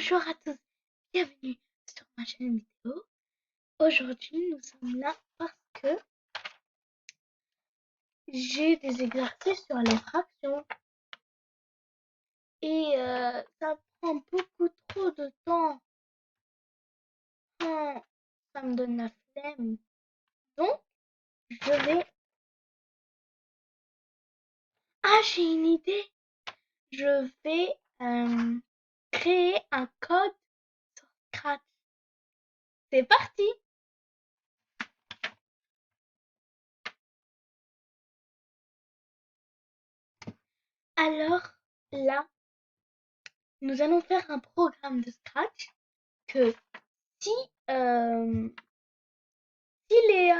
Bonjour à tous, bienvenue sur ma chaîne vidéo. Aujourd'hui, nous sommes là parce que j'ai des exercices sur les fractions et ça prend beaucoup trop de temps. Ça me donne la flemme. Donc, je vais... Ah, j'ai une idée. Je vais créer un code sur Scratch. C'est parti! Alors là, nous allons faire un programme de Scratch que si, si les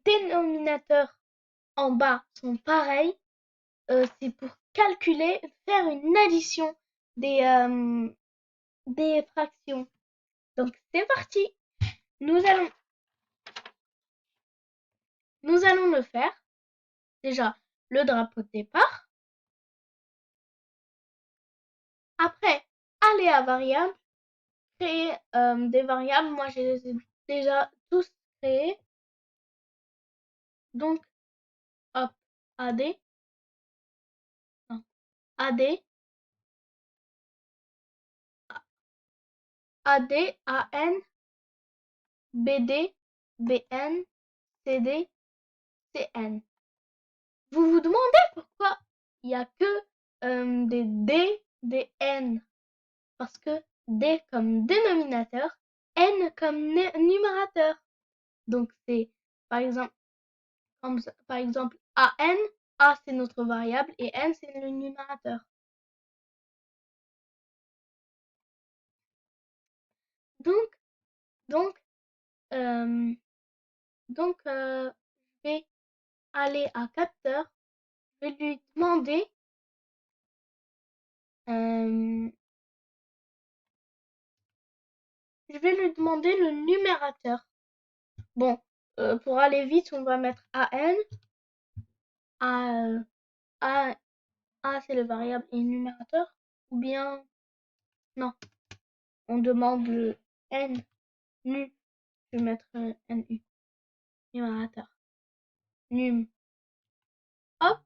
dénominateurs en bas sont pareils, c'est pour calculer, faire une addition des fractions. Donc c'est parti. Nous allons, nous allons le faire. Déjà, le drapeau de départ. Après, aller à variables, créer des variables. Moi, je les ai déjà tous créés. Donc, hop, AD, non, AD, AD, AN, BD, BN, CD, CN. Vous vous demandez pourquoi il n'y a que des D, des N? Parce que D comme dénominateur, N comme numérateur. Donc c'est par exemple, par exemple AN, A c'est notre variable et N c'est le numérateur. Donc, donc, euh, je vais aller à capteur, je vais lui demander le numérateur. Bon, pour aller vite, on va mettre AN. A, A c'est le variable et numérateur. Ou bien, non, on demande le N, nu. Je vais mettre NU, numérateur. Num. Hop,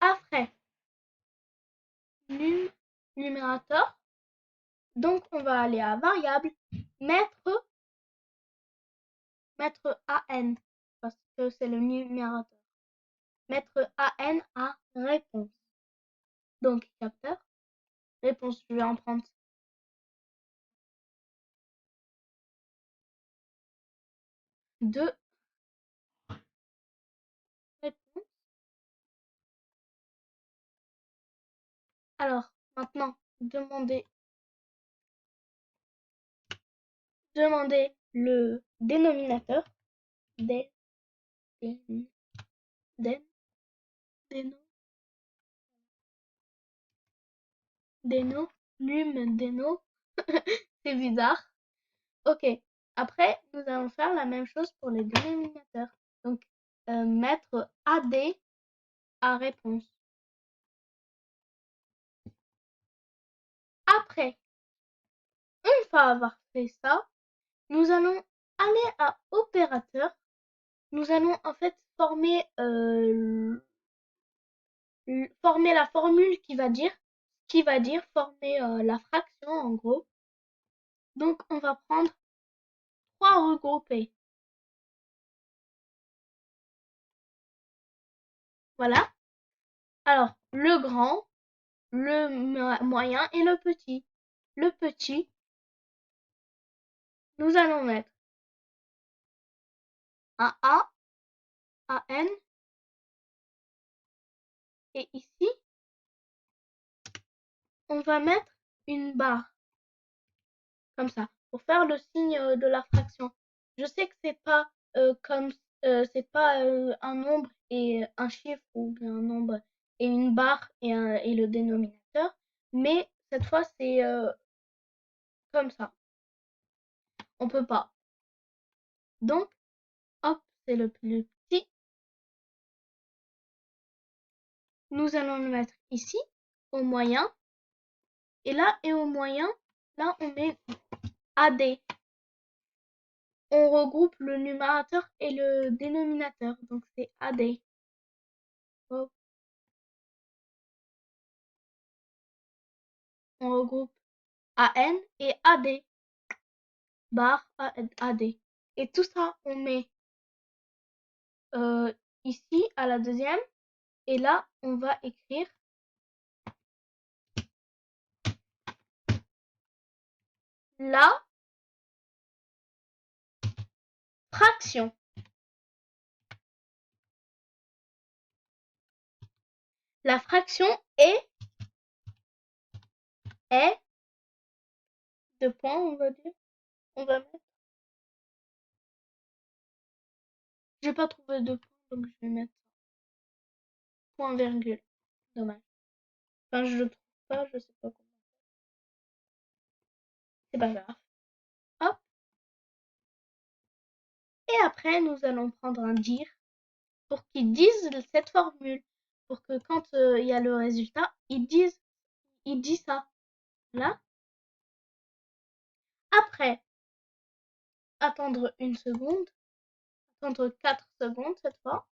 après, num, numérateur. Donc, on va aller à variable, mettre AN, parce que c'est le numérateur. Mettre AN à réponse. Donc, capteur, réponse, je vais en prendre 2 réponses. Alors, maintenant, demandez le dénominateur. Des, déno, déno, num, déno. C'est bizarre. Ok. Après, nous allons faire la même chose pour les dénominateurs. Donc, mettre AD à réponse. Après, une fois avoir fait ça, nous allons aller à opérateur. Nous allons en fait former la formule qui va dire former la fraction en gros. Donc on va prendre 3 regroupés. Voilà. Alors le grand, le moyen et le petit. Le petit, nous allons mettre un A, un N, et ici on va mettre une barre comme ça pour faire le signe de la fraction. Je sais que c'est pas c'est pas un nombre et un chiffre ou bien un nombre et une barre et le dénominateur, mais cette fois c'est comme ça. On peut pas. Donc hop, c'est le plus petit. Nous allons le mettre ici. au moyen. Et là, et au moyen, là, on met AD. On regroupe le numérateur et le dénominateur. Donc, c'est AD. Hop. On regroupe AN et AD. Barre AD. Et tout ça, on met ici à la deuxième. Et là, on va écrire la fraction. La fraction est 2 points, on va dire. On va mettre. J'ai pas trouvé 2 points, donc je vais mettre point virgule. Dommage. Enfin, je le trouve pas, je sais pas comment. C'est pas grave. Hop. Et après, nous allons prendre un dir pour qu'il dise cette formule. Pour que quand il y a le résultat, il dit ça. Là. Après, attendre 1 seconde. Attendre 4 secondes cette fois.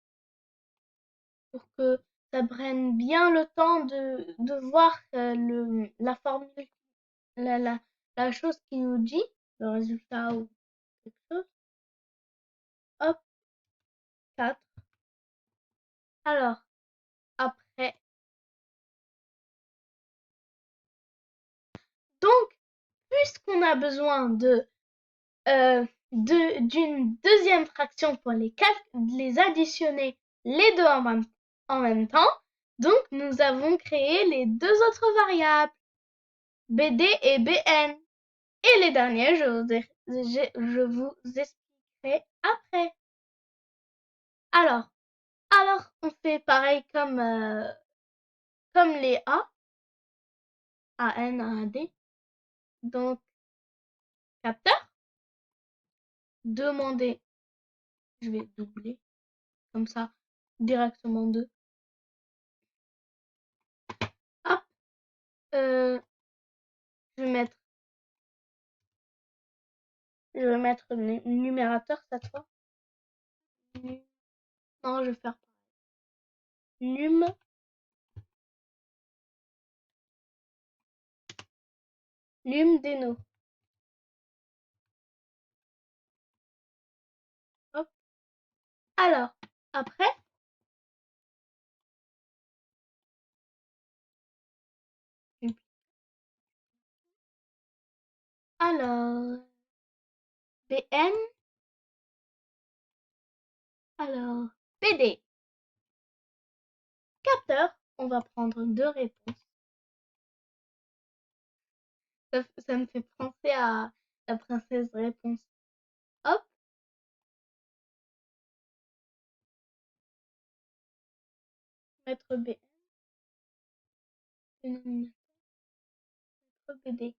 Pour que ça prenne bien le temps de voir la formule, la chose qui nous dit, le résultat ou quelque chose. Hop, 4. Alors, après. Donc, puisqu'on a besoin d'une deuxième fraction pour les additionner les deux en même temps, donc nous avons créé les deux autres variables, BD et BN. Et les derniers, je vous expliquerai après. Alors, on fait pareil comme les A, AN, AD. Donc, capteur, demander, je vais doubler, comme ça, directement 2. Hop, je vais mettre le numérateur cette fois. Non, je vais faire num deno. Hop. Alors, après, alors, BN, alors, BD. Capteur, on va prendre 2 réponses. Ça me fait penser à la princesse réponse. Hop. Mettre BN. Dénominateur. Mettre BD.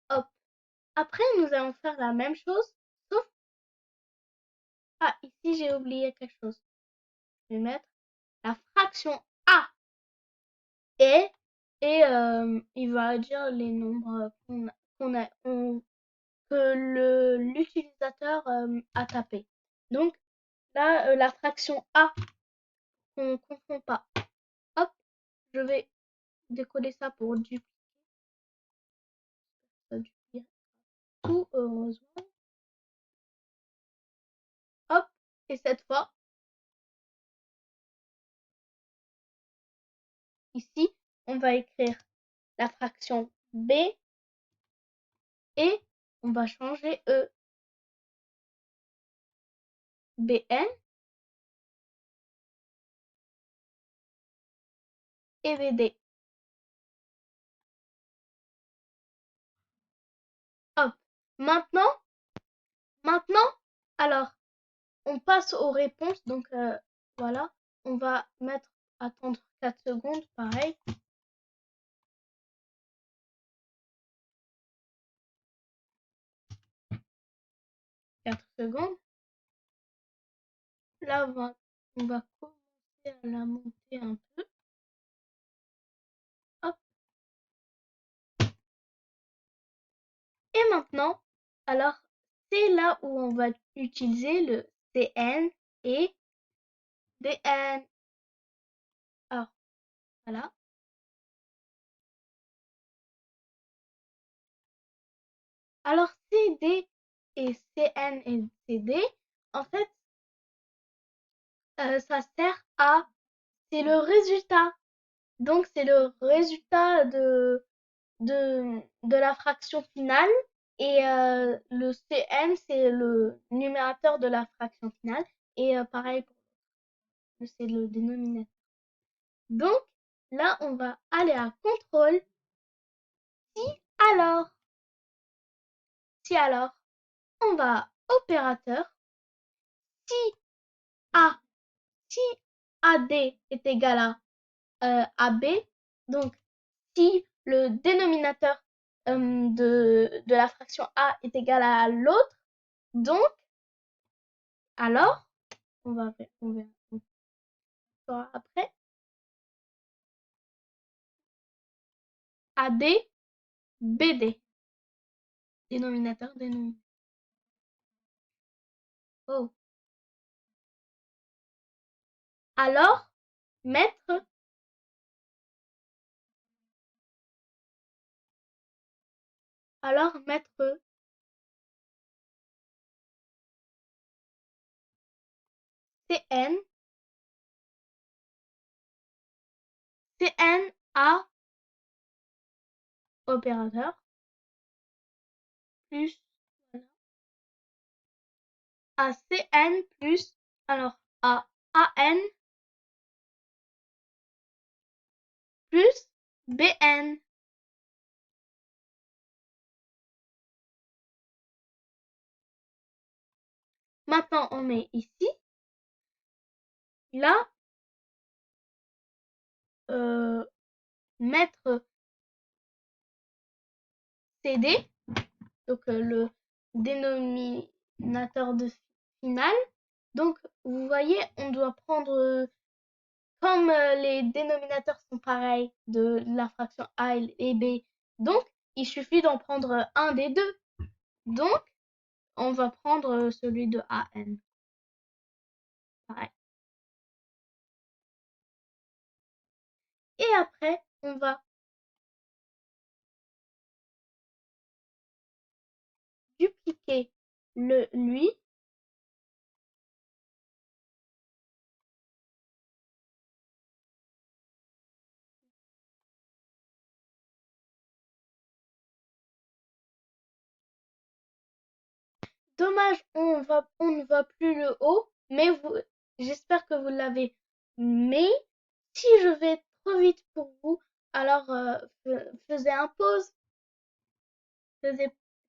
Hop. Après, nous allons faire la même chose, sauf... Ah, ici, j'ai oublié quelque chose. Je vais mettre la fraction A. Et il va dire les nombres que l'utilisateur a tapé. Donc, là, la fraction A, on ne confond pas. Hop, je vais décoller ça pour dupliquer. Tout, heureusement. Hop, et cette fois, ici, on va écrire la fraction B et on va changer E. BN et BD. Hop, maintenant, alors, on passe aux réponses. Donc, voilà, on va attendre 4 secondes, pareil. 4 secondes. Là, on va commencer à la monter un peu. maintenant, alors c'est là où on va utiliser le CN et DN. Alors, voilà. Alors, CD et CN et CD, en fait, ça sert à... C'est le résultat. Donc, c'est le résultat de la fraction finale. Et le CN, c'est le numérateur de la fraction finale. Et pareil, c'est le dénominateur. Donc, là, on va aller à contrôle. Si alors, si alors, on va à opérateur. Si A, si AD est égal à AB, donc si le dénominateur de la fraction A est égal à l'autre, donc alors, on verra après, AD, BD, dénominateur. Oh. Alors, mettre CN, CN A opérateur plus voilà, à CN plus alors à AN plus BN. Maintenant, on met ici, là, mettre CD, donc le dénominateur de finale. Donc, vous voyez, on doit prendre, comme les dénominateurs sont pareils de la fraction A et B, donc il suffit d'en prendre un des deux. Donc, on va prendre celui de AN. Pareil. Et après, on va dupliquer lui. Dommage, on ne voit plus le haut, mais j'espère que vous l'avez. Mais si je vais trop vite pour vous, alors faisez un pause,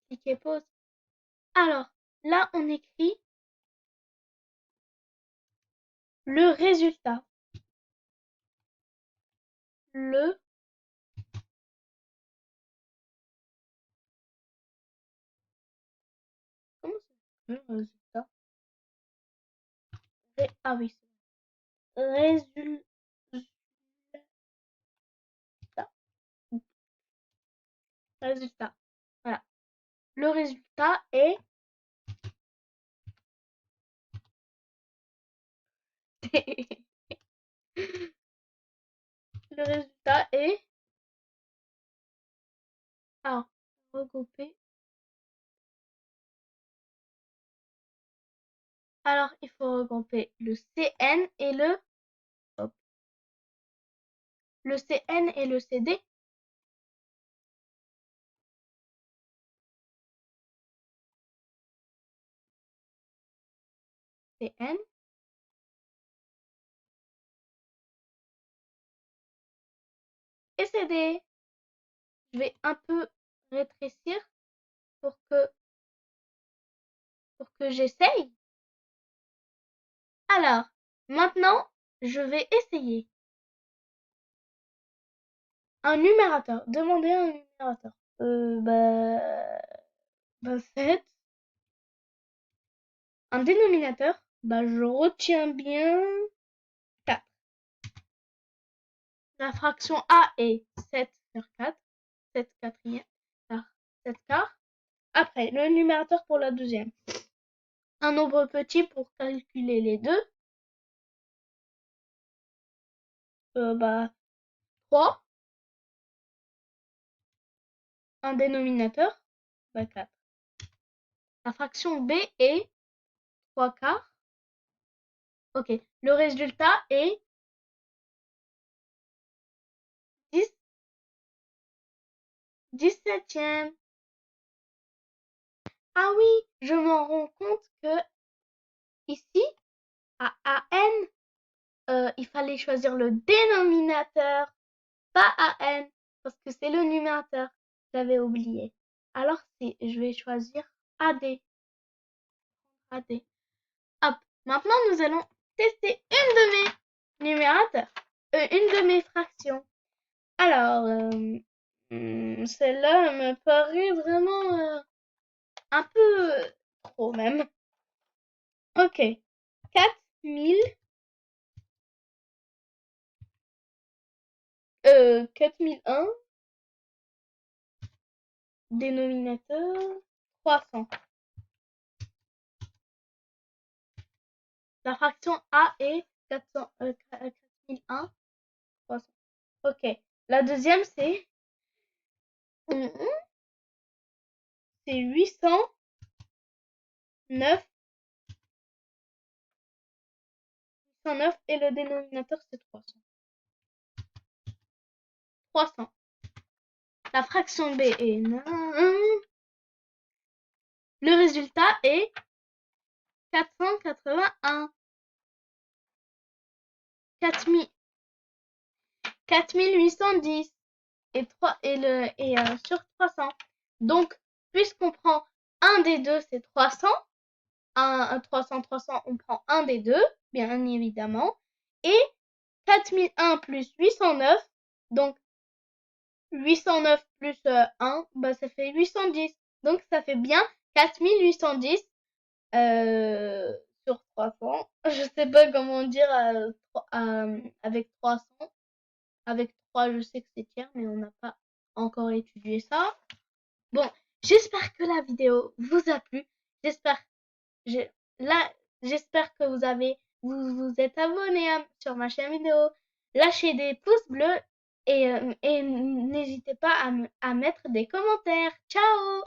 cliquez pause. Alors là, on écrit le résultat. Le comment ça s'appelle le résultat? Ah oui, résultat. Résultat. Voilà. Le résultat est le résultat est alors regrouper. Alors il faut regrouper le CN et le CN et le CD. CN et CD. Je vais un peu rétrécir pour que j'essaye. Alors, maintenant, je vais essayer. Un numérateur. Demandez un numérateur. Bah 7. Un dénominateur. Bah je retiens bien 4. La fraction A est 7 sur 4. 7 quatrième. 7 quarts. Après, le numérateur pour la deuxième. Un nombre petit pour calculer les deux. 3. Un dénominateur. 4. La fraction b est 3/4. Ok. Le résultat est 17e. Ah oui, je m'en rends compte que ici, à AN, il fallait choisir le dénominateur, pas AN, parce que c'est le numérateur. J'avais oublié. Alors, je vais choisir AD. AD. Hop. Maintenant, nous allons tester une de mes numérateurs. Une de mes fractions. Alors, celle-là me paraît vraiment un peu trop même. Ok. 4001, dénominateur 300. La fraction A est 4001, 300. Ok. La deuxième, c'est 809. 809 et le dénominateur, c'est 300. 300. La fraction B est 9. Le résultat est 481. 4810 et sur 300. Donc, puisqu'on prend un des deux, c'est 300. 300, on prend un des deux, bien évidemment. Et 4001 plus 809, donc 809 plus 1, ça fait 810. Donc, ça fait bien 4810 sur 300. Je sais pas comment dire avec 300. Avec 3, je sais que c'est tiers, mais on n'a pas encore étudié ça. Bon, j'espère que la vidéo vous a plu. J'espère j'espère que vous êtes abonné sur ma chaîne vidéo. Lâchez des pouces bleus et n'hésitez pas à mettre des commentaires. Ciao!